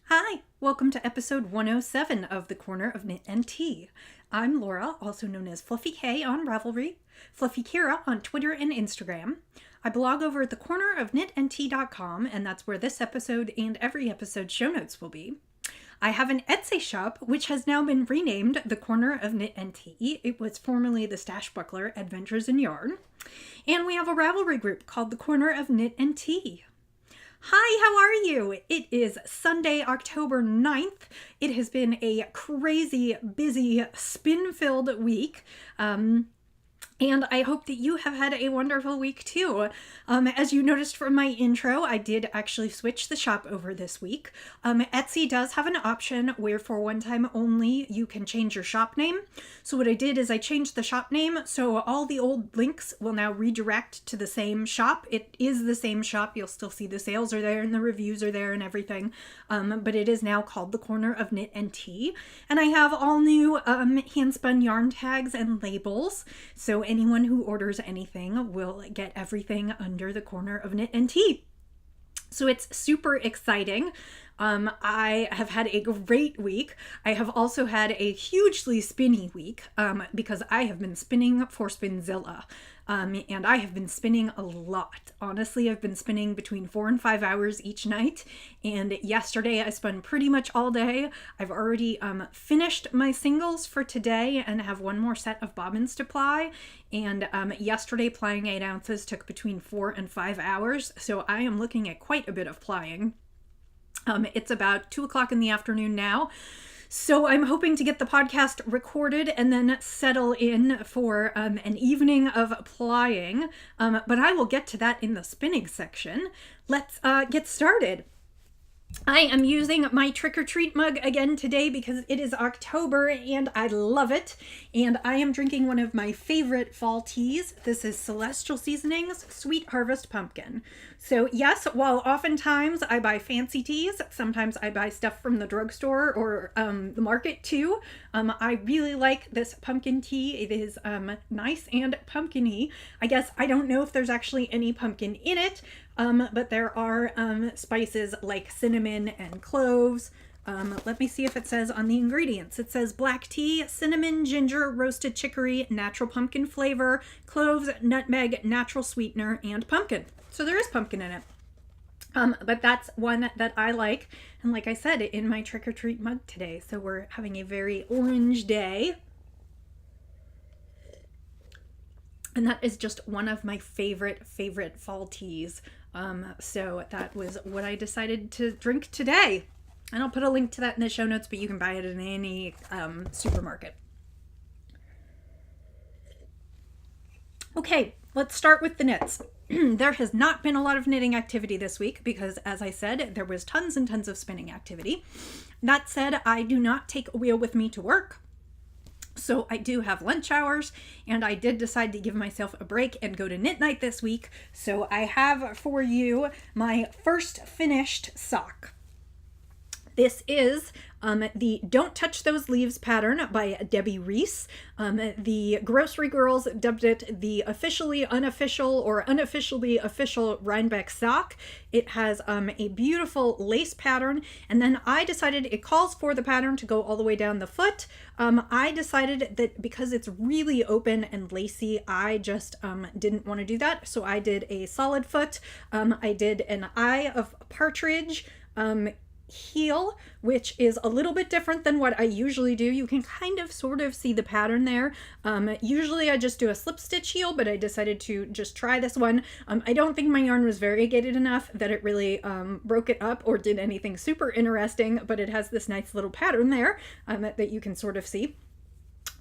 Hi, welcome to episode 107 of The Corner of Knit and Tea. I'm Laura, also known as Fluffy K on Ravelry, Fluffy Kira on Twitter and Instagram. I blog over at thecornerofknitandtea.com, and that's where this episode and every episode show notes will be. I have an Etsy shop, which has now been renamed The Corner of Knit and Tea. It was formerly the Stashbuckler Adventures in Yarn. And we have a Ravelry group called The Corner of Knit and Tea. Hi, how are you? It is Sunday, October 9th. It has been a crazy, busy, spin-filled week. And I hope that you have had a wonderful week too. As you noticed from my intro, I did actually switch the shop over this week. Etsy does have an option where for one time only you can change your shop name. So what I did is I changed the shop name so all the old links will now redirect to the same shop. It is the same shop. You'll still see the sales are there and the reviews are there and everything. But it is now called The Corner of Knit and Tea. And I have all new hand-spun yarn tags and labels. So anyone who orders anything will get everything under The Corner of Knit and Tea. So it's super exciting. I have had a great week. I have also had a hugely spinny week because I have been spinning for Spinzilla. And I have been spinning a lot. Honestly, I've been spinning between 4 and 5 hours each night. And yesterday I spun pretty much all day. I've already finished my singles for today and have one more set of bobbins to ply. And yesterday plying 8 ounces took between 4 and 5 hours. So I am looking at quite a bit of plying. It's about 2 o'clock in the afternoon now. So I'm hoping to get the podcast recorded and then settle in for an evening of plying. But I will get to that in the spinning section. Let's get started. I am using my trick-or-treat mug again today because it is October and I love it. And I am drinking one of my favorite fall teas. This is Celestial Seasonings Sweet Harvest Pumpkin. So yes, while oftentimes I buy fancy teas, sometimes I buy stuff from the drugstore or the market too. I really like this pumpkin tea. It is nice and pumpkin-y. I guess I don't know if there's actually any pumpkin in it. But there are spices like cinnamon and cloves. Let me see if it says on the ingredients. It says black tea, cinnamon, ginger, roasted chicory, natural pumpkin flavor, cloves, nutmeg, natural sweetener, and pumpkin. So there is pumpkin in it. But that's one that I like. And like I said, in my trick-or-treat mug today. So we're having a very orange day. And that is just one of my favorite fall teas. So that was what I decided to drink today. And I'll put a link to that in the show notes, but you can buy it in any supermarket. Okay, let's start with the knits. There has not been a lot of knitting activity this week because, as I said, there was tons and tons of spinning activity. That said, I do not take a wheel with me to work. So I do have lunch hours, and I did decide to give myself a break and go to knit night this week. So I have for you my first finished sock. This is the Don't Touch Those Leaves pattern by Debbie Reese. The Grocery Girls dubbed it the officially unofficial or unofficially official Rhinebeck sock. It has a beautiful lace pattern, and then I decided it calls for the pattern to go all the way down the foot. I decided that because it's really open and lacy, I just didn't want to do that, so I did a solid foot. I did an Eye of Partridge heel, which is a little bit different than what I usually do. You can kind of sort of see the pattern there. Usually I just do a slip stitch heel, but I decided to just try this one. I don't think my yarn was variegated enough that it really broke it up or did anything super interesting, but it has this nice little pattern there that you can sort of see.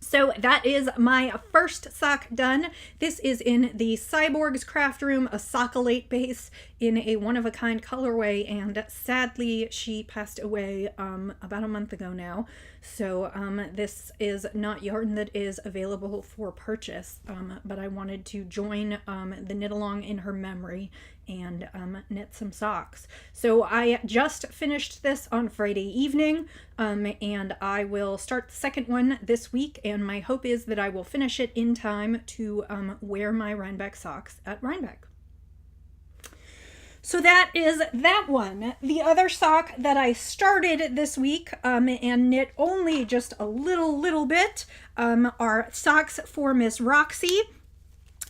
So that is my first sock done. This is in the Cyborgs Craft Room, a Sockolate base in a one-of-a-kind colorway, and sadly she passed away about a month ago now. So this is not yarn that is available for purchase, but I wanted to join the knit along in her memory and knit some socks. So I just finished this on Friday evening, and I will start the second one this week, and my hope is that I will finish it in time to wear my Rhinebeck socks at Rhinebeck. So that is that one. The other sock that I started this week and knit only just a little bit are socks for Miss Roxy.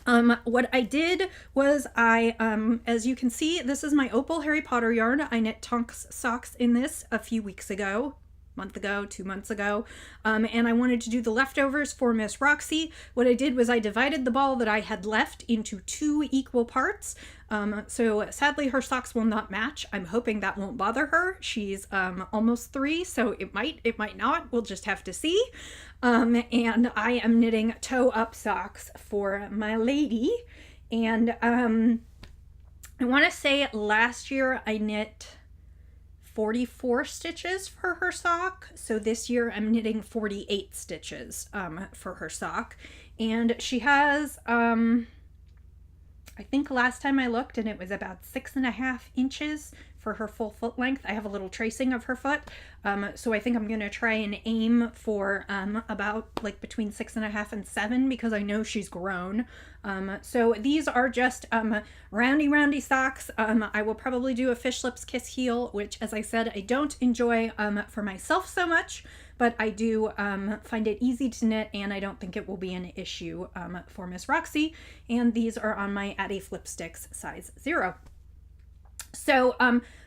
What I did was as you can see, this is my Opal Harry Potter yarn. I knit Tonks socks in this a few weeks ago. Month ago, 2 months ago, and I wanted to do the leftovers for Miss Roxy. What I did was I divided the ball that I had left into 2 equal parts. So sadly her socks will not match. I'm hoping that won't bother her. She's almost 3, so it might not. We'll just have to see. And I am knitting toe-up socks for my lady. And I want to say last year I knit 44 stitches for her sock. So this year I'm knitting 48 stitches for her sock. And she has, I think last time I looked and it was about 6.5 inches for her full foot length. I have a little tracing of her foot. So I think I'm going to try and aim for about like between 6.5 and 7 because I know she's grown. So these are just roundy socks. I will probably do a fish lips kiss heel, which as I said, I don't enjoy for myself so much, but I do find it easy to knit and I don't think it will be an issue for Miss Roxy. And these are on my Addie Flip Sticks size 0. So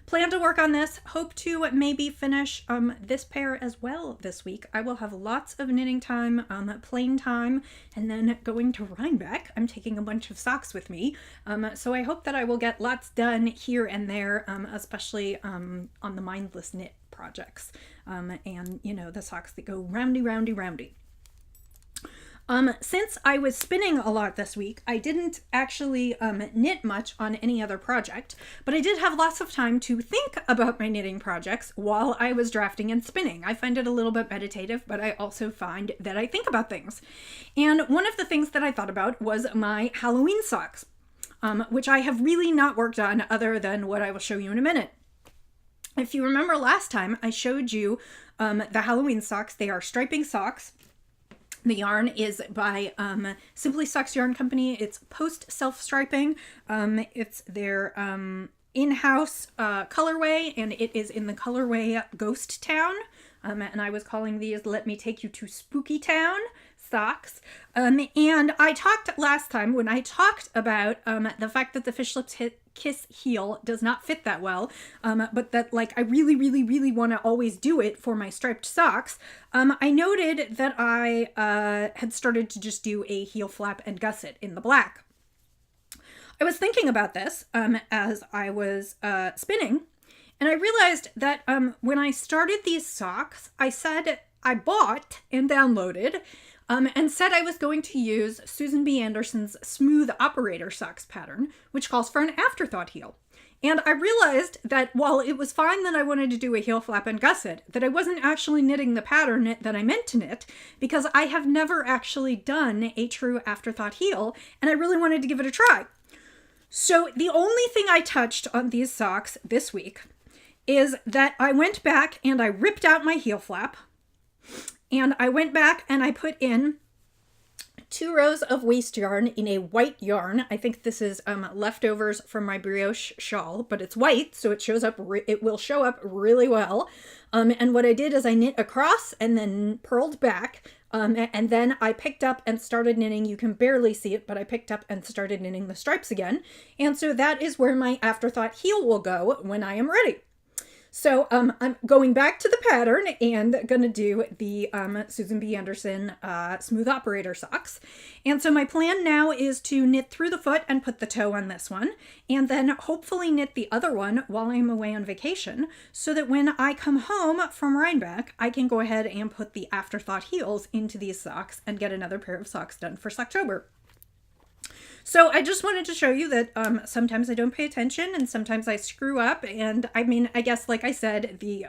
plan to work on this. Hope to maybe finish this pair as well this week. I will have lots of knitting time, plain time, and then going to Rhinebeck. I'm taking a bunch of socks with me. So I hope that I will get lots done here and there, especially on the mindless knit projects. And, you know, the socks that go roundy. Since I was spinning a lot this week, I didn't actually knit much on any other project, but I did have lots of time to think about my knitting projects while I was drafting and spinning. I find it a little bit meditative, but I also find that I think about things. And one of the things that I thought about was my Halloween socks, which I have really not worked on other than what I will show you in a minute. If you remember last time, I showed you the Halloween socks. They are striping socks. The yarn is by Simply Socks Yarn Company. It's Post Self Striping. It's their in-house colorway, and it is in the colorway Ghost Town. And I was calling these Let Me Take You to Spooky Town socks. And I talked last time when I talked about the fact that the Fish Lips Kiss heel does not fit that well, but that like I really want to always do it for my striped socks. I noted that I had started to just do a heel flap and gusset in the black. I was thinking about this as I was spinning, and I realized that when I started these socks, I bought and downloaded and said I was going to use Susan B. Anderson's Smooth Operator Socks pattern, which calls for an afterthought heel. And I realized that while it was fine that I wanted to do a heel flap and gusset, that I wasn't actually knitting the pattern that I meant to knit because I have never actually done a true afterthought heel, and I really wanted to give it a try. So the only thing I touched on these socks this week is that I went back and I ripped out my heel flap, and I went back and I put in 2 rows of waste yarn in a white yarn. I think this is leftovers from my brioche shawl, but it's white, so it shows up. It will show up really well. And what I did is I knit across and then purled back, and then I picked up and started knitting. You can barely see it, but I picked up and started knitting the stripes again. And so that is where my afterthought heel will go when I am ready. So I'm going back to the pattern and going to do the Susan B. Anderson Smooth Operator socks. And so my plan now is to knit through the foot and put the toe on this one, and then hopefully knit the other one while I'm away on vacation, so that when I come home from Rhinebeck, I can go ahead and put the afterthought heels into these socks and get another pair of socks done for Socktober. So I just wanted to show you that sometimes I don't pay attention and sometimes I screw up. And I mean, I guess, like I said, the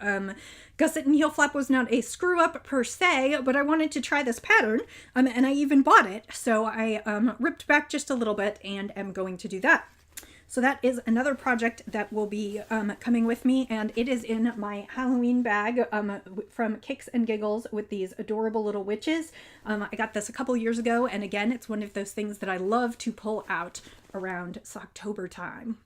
gusset and heel flap was not a screw up per se, but I wanted to try this pattern and I even bought it. So I ripped back just a little bit and am going to do that. So that is another project that will be coming with me, and it is in my Halloween bag from Kicks and Giggles with these adorable little witches. I got this a couple years ago, and again, it's one of those things that I love to pull out around Socktober time.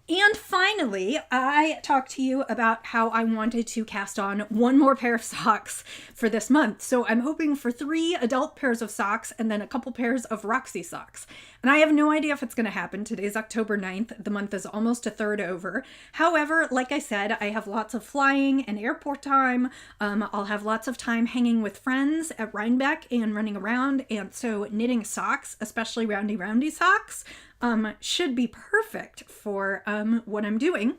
And finally, I talked to you about how I wanted to cast on one more pair of socks for this month. So I'm hoping for 3 adult pairs of socks and then a couple pairs of Roxy socks. And I have no idea if it's going to happen. Today's October 9th. The month is almost a third over. However, like I said, I have lots of flying and airport time. I'll have lots of time hanging with friends at Rhinebeck and running around. And so knitting socks, especially roundy socks, should be perfect for what I'm doing.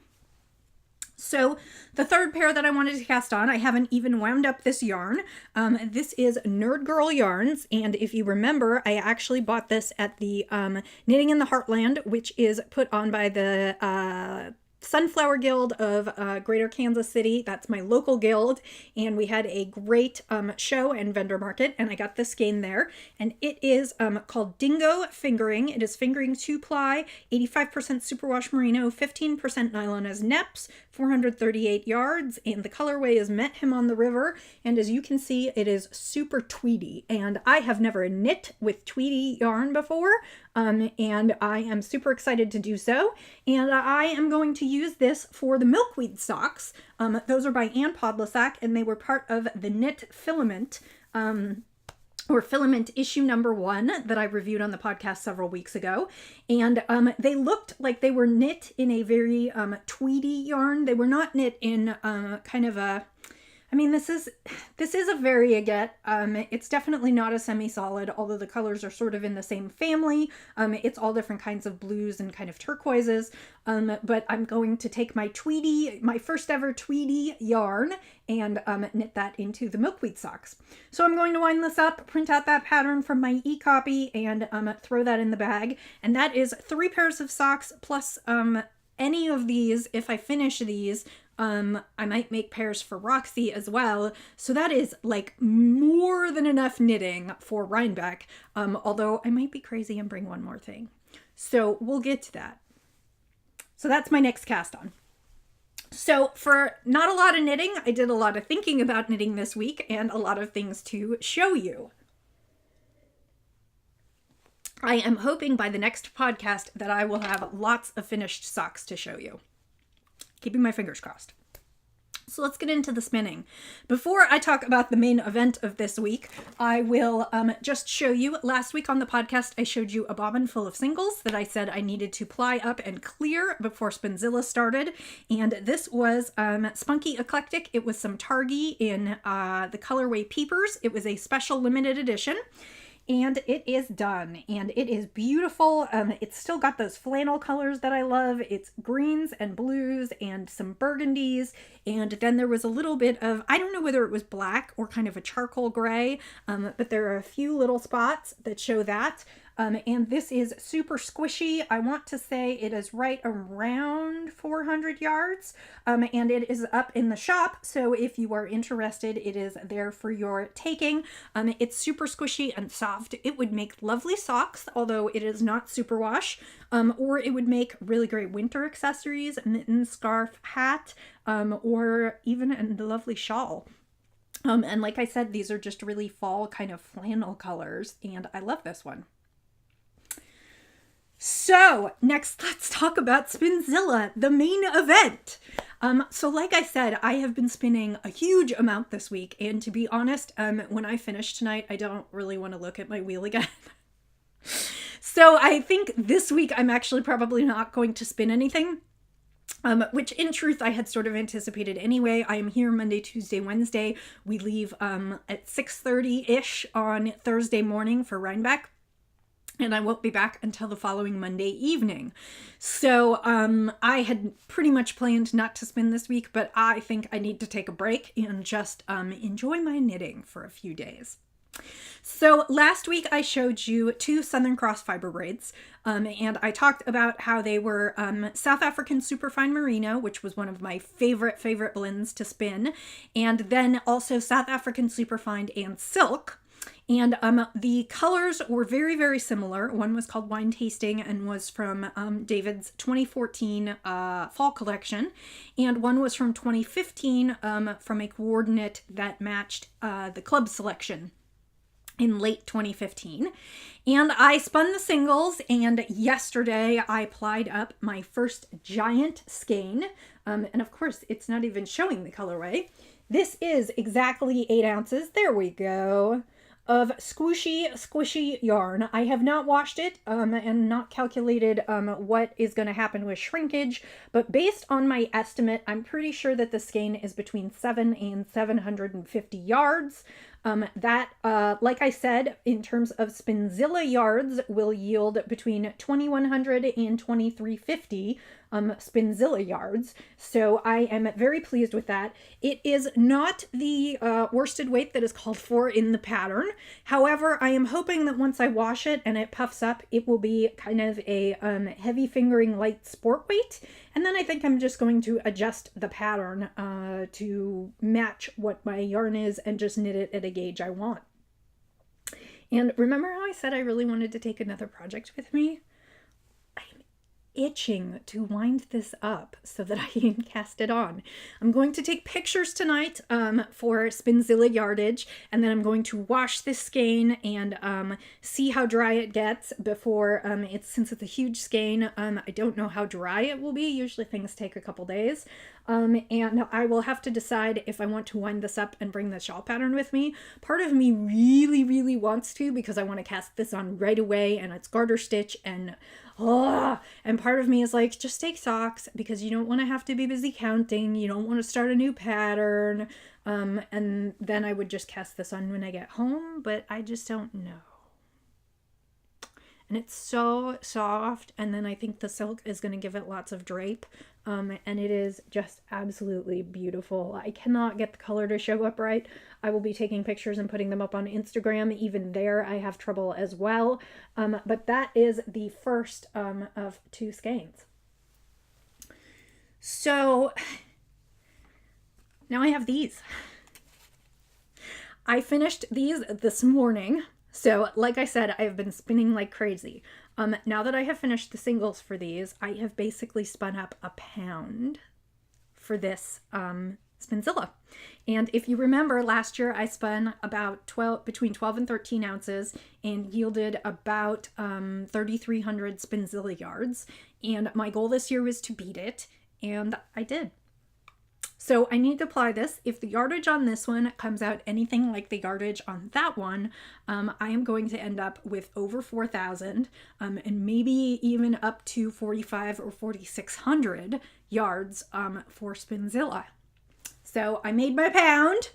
So the third pair that I wanted to cast on, I haven't even wound up this yarn. This is Nerd Girl Yarns, and if you remember, I actually bought this at the Knitting in the Heartland, which is put on by the Sunflower Guild of Greater Kansas City. That's my local guild, and we had a great show and vendor market, and I got this skein there, and it is called Dingo Fingering. It is fingering 2-ply, 85% superwash merino, 15% nylon as neps, 438 yards, and the colorway is Met Him on the River, and as you can see, it is super tweedy, and I have never knit with tweedy yarn before, and I am super excited to do so, and I am going to use this for the milkweed socks. Those are by Ann Podlesak, and they were part of the Knit Filament, or Filament issue number 1 that I reviewed on the podcast several weeks ago. And they looked like they were knit in a very tweedy yarn. They were not knit in kind of a, I mean, this is a variegated. It's definitely not a semi-solid, although the colors are sort of in the same family. It's all different kinds of blues and kind of turquoises. But I'm going to take my first ever tweedy yarn and knit that into the milkweed socks. So I'm going to wind this up, print out that pattern from my e-copy, and throw that in the bag. And that is 3 pairs of socks plus any of these, if I finish these, I might make pairs for Roxy as well. So that is like more than enough knitting for Rhinebeck. Although I might be crazy and bring one more thing. So we'll get to that. So that's my next cast on. So for not a lot of knitting, I did a lot of thinking about knitting this week and a lot of things to show you. I am hoping by the next podcast that I will have lots of finished socks to show you. Keeping my fingers crossed. So let's get into the spinning. Before I talk about the main event of this week, I will just show you. Last week on the podcast, I showed you a bobbin full of singles that I said I needed to ply up and clear before Spinzilla started. And this was Spunky Eclectic. It was some Targhee in the colorway Peepers. It was a special limited edition. And it is done, and it is beautiful. It's still got those flannel colors that I love. It's greens and blues and some burgundies, and then there was a little bit of, I don't know whether it was black or kind of a charcoal gray, but there are a few little spots that show that. And this is super squishy. I want to say it is right around 400 yards, and it is up in the shop. So if you are interested, it is there for your taking. It's super squishy and soft. It would make lovely socks, although it is not superwash, or it would make really great winter accessories, mitten, scarf, hat, or even a lovely shawl. And like I said, these are just really fall kind of flannel colors, and I love this one. So next, let's talk about Spinzilla, the main event. So like I said, I have been spinning a huge amount this week, and to be honest, when I finish tonight, I don't really want to look at my wheel again. So I think this week I'm actually probably not going to spin anything. Which in truth I had sort of anticipated anyway. I am here Monday, Tuesday, Wednesday. We leave at 6:30-ish on Thursday morning for Rhinebeck. And I won't be back until the following Monday evening. So I had pretty much planned not to spin this week, but I think I need to take a break and just enjoy my knitting for a few days. So last week I showed you 2 Southern Cross fiber braids, and I talked about how they were South African Superfine Merino, which was one of my favorite blends to spin, and then also South African Superfine and Silk. And the colors were very similar. One was called Wine Tasting and was from David's 2014 fall collection. And one was from 2015 from a coordinate that matched the club selection. in late 2015. And I spun the singles, and yesterday I plied up my first giant skein. And of course, it's not even showing the colorway. This is exactly 8 ounces. There we go. Of squishy yarn. I have not washed it and not calculated what is going to happen with shrinkage, but based on my estimate, I'm pretty sure that the skein is between 7 and 750 yards. That, like I said, in terms of Spinzilla yards, will yield between 2,100 and 2,350 Spinzilla yards. So I am very pleased with that. It is not the worsted weight that is called for in the pattern. However, I am hoping that once I wash it and it puffs up, it will be kind of a heavy fingering light sport weight. And then I think I'm just going to adjust the pattern to match what my yarn is and just knit it at a gauge I want. And remember how I said I really wanted to take another project with me? Itching to wind this up so that I can cast it on. I'm going to take pictures tonight for Spinzilla yardage, and then I'm going to wash this skein and see how dry it gets before since it's a huge skein. I don't know how dry it will be. Usually things take a couple days. And I will have to decide if I want to wind this up and bring the shawl pattern with me. Part of me really, really wants to, because I want to cast this on right away, and it's garter stitch, and part of me is like, just take socks, because you don't want to have to be busy counting. You don't want to start a new pattern. And then I would just cast this on when I get home, but I just don't know. And it's so soft, and then I think the silk is going to give it lots of drape, and it is just absolutely beautiful. I cannot get the color to show up right. I will be taking pictures and putting them up on Instagram. Even there I have trouble as well, but that is the first of 2 skeins. So now I have these. I finished these this morning. So, like I said, I have been spinning like crazy. Now that I have finished the singles for these, I have basically spun up a pound for this Spinzilla. And if you remember, last year I spun about between 12 and 13 ounces and yielded about 3,300 Spinzilla yards. And my goal this year was to beat it, and I did. So I need to apply this. If the yardage on this one comes out anything like the yardage on that one, I am going to end up with over 4,000 and maybe even up to 4,500 or 4,600 yards for Spinzilla. So I made my pound,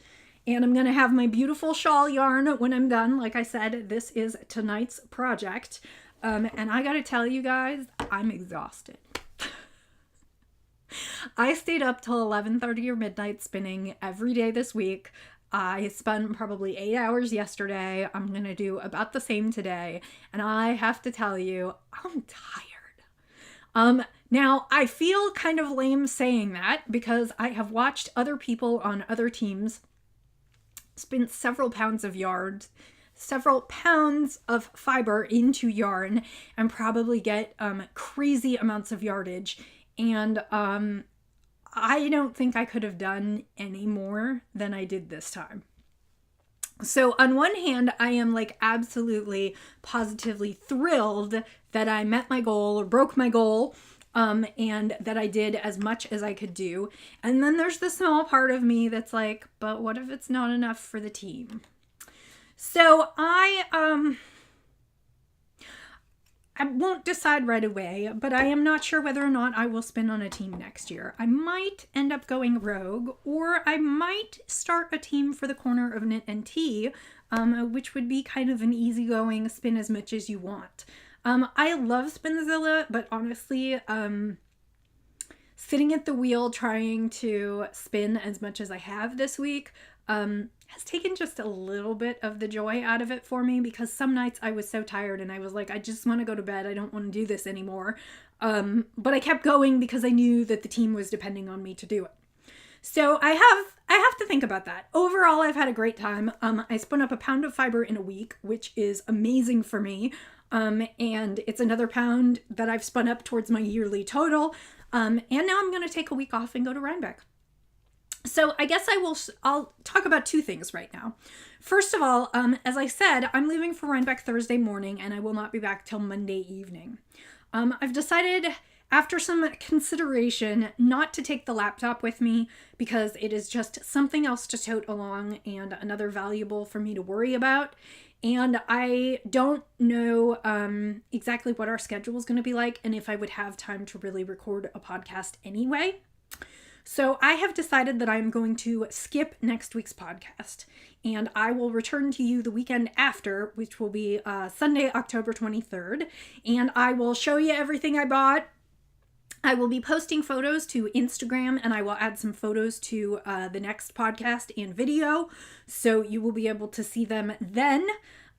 and I'm going to have my beautiful shawl yarn when I'm done. Like I said, this is tonight's project. And I got to tell you guys, I'm exhausted. I stayed up till 11:30 or midnight spinning every day this week. I spun probably 8 hours yesterday. I'm going to do about the same today. And I have to tell you, I'm tired. Now, I feel kind of lame saying that, because I have watched other people on other teams spin several pounds of yarn, several pounds of fiber into yarn, and probably get crazy amounts of yardage. And I don't think I could have done any more than I did this time. So on one hand, I am like absolutely positively thrilled that I met my goal or broke my goal, and that I did as much as I could do. And then there's the small part of me that's like, but what if it's not enough for the team? So I won't decide right away, but I am not sure whether or not I will spin on a team next year. I might end up going rogue, or I might start a team for the corner of Knit and Tea, which would be kind of an easygoing spin as much as you want. I love Spinzilla, but honestly, sitting at the wheel trying to spin as much as I have this week has taken just a little bit of the joy out of it for me, because some nights I was so tired and I was like, I just want to go to bed. I don't want to do this anymore. But I kept going because I knew that the team was depending on me to do it. So I have to think about that. Overall, I've had a great time. I spun up a pound of fiber in a week, which is amazing for me. And it's another pound that I've spun up towards my yearly total. And now I'm going to take a week off and go to Rhinebeck. So I guess I'll talk about two things right now. First of all, as I said, I'm leaving for Rhinebeck Thursday morning, and I will not be back till Monday evening. I've decided, after some consideration, not to take the laptop with me because it is just something else to tote along and another valuable for me to worry about. And I don't know exactly what our schedule is going to be like and if I would have time to really record a podcast anyway. So I have decided that I'm going to skip next week's podcast, and I will return to you the weekend after, which will be Sunday, October 23rd, and I will show you everything I bought. I will be posting photos to Instagram, and I will add some photos to the next podcast and video, so you will be able to see them then.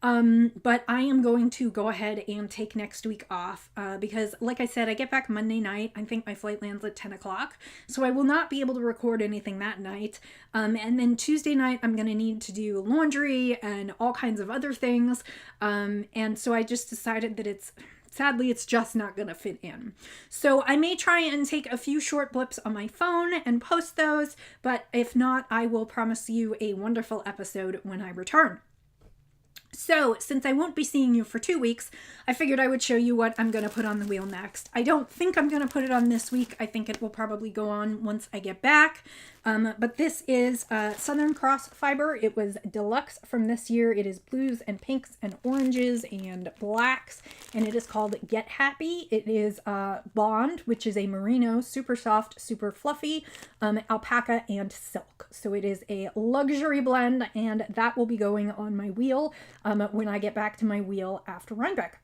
But I am going to go ahead and take next week off because, like I said, I get back Monday night. I think my flight lands at 10 o'clock, so I will not be able to record anything that night. And then Tuesday night, I'm going to need to do laundry and all kinds of other things. And so I just decided that sadly, it's just not going to fit in. So I may try and take a few short blips on my phone and post those, but if not, I will promise you a wonderful episode when I return. So, since I won't be seeing you for 2 weeks, I figured I would show you what I'm going to put on the wheel next. I don't think I'm going to put it on this week. I think it will probably go on once I get back. But this is Southern Cross fiber. It was deluxe from this year. It is blues and pinks and oranges and blacks, and it is called Get Happy. It is Bond, which is a merino, super soft, super fluffy, alpaca and silk. So it is a luxury blend, and that will be going on my wheel when I get back to my wheel after Rhinebeck.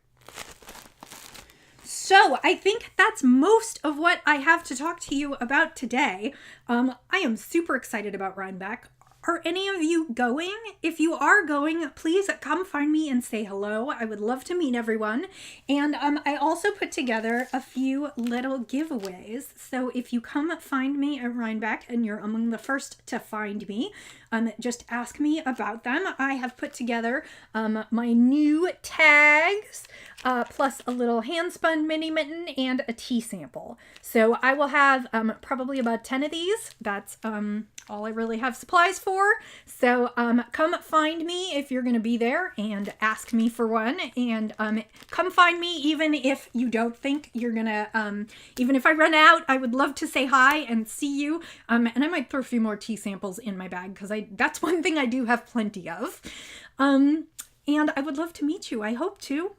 So I think that's most of what I have to talk to you about today. I am super excited about Rhinebeck. Are any of you going? If you are going, please come find me and say hello. I would love to meet everyone. And I also put together a few little giveaways. So if you come find me at Rhinebeck and you're among the first to find me, just ask me about them. I have put together my new tags, plus a little hand-spun mini mitten and a tea sample. So I will have probably about 10 of these. That's all I really have supplies for. So come find me if you're going to be there and ask me for one. And come find me even if you don't think you're going to, even if I run out, I would love to say hi and see you. And I might throw a few more tea samples in my bag because that's one thing I do have plenty of. And I would love to meet you. I hope to.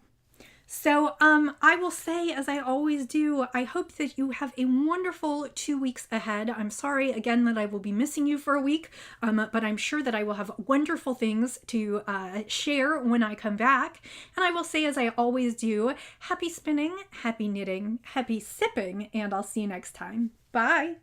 So I will say, as I always do, I hope that you have a wonderful 2 weeks ahead. I'm sorry again that I will be missing you for a week, but I'm sure that I will have wonderful things to share when I come back. And I will say, as I always do, happy spinning, happy knitting, happy sipping, and I'll see you next time. Bye.